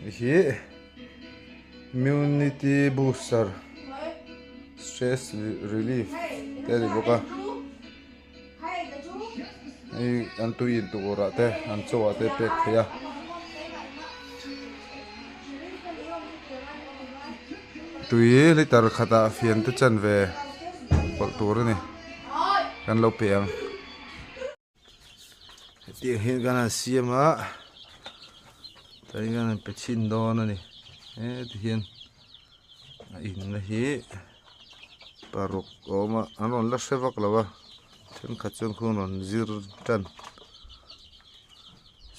hi immunity booster stress relief teli boka ai an tuin tu ora te an chowa te pek thia tui liter khata fian te chan ve pol tur ni kan lo piang ti hin gan siama tai gan pechin don ani ti hian in na hi paruk oma anon la sevak lawa chen khachon khunon zir tan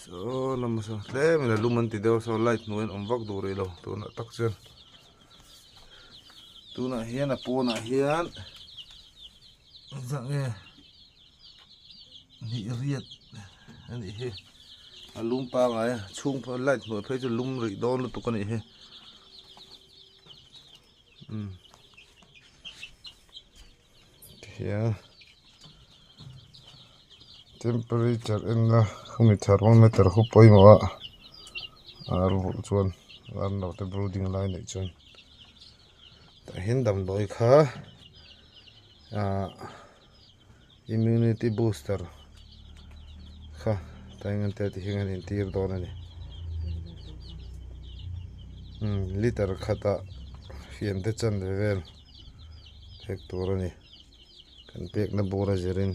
so namaso le mena luman ti deu so light noin omvak dure lo to na tak chen tu na hian a pona hian zang e ni riat ani he alum pa ngai chung pa light no phei chu lum ri don lu tu kan ni he here temperature in the thermometer khu poi ma aru chuan an no te brooding line nei chuan ta hin dam doi kha immunity booster kha taingan te ti hingan in tir don ani liter khata fian te chan vel hek tur ani kan pek na bora zerin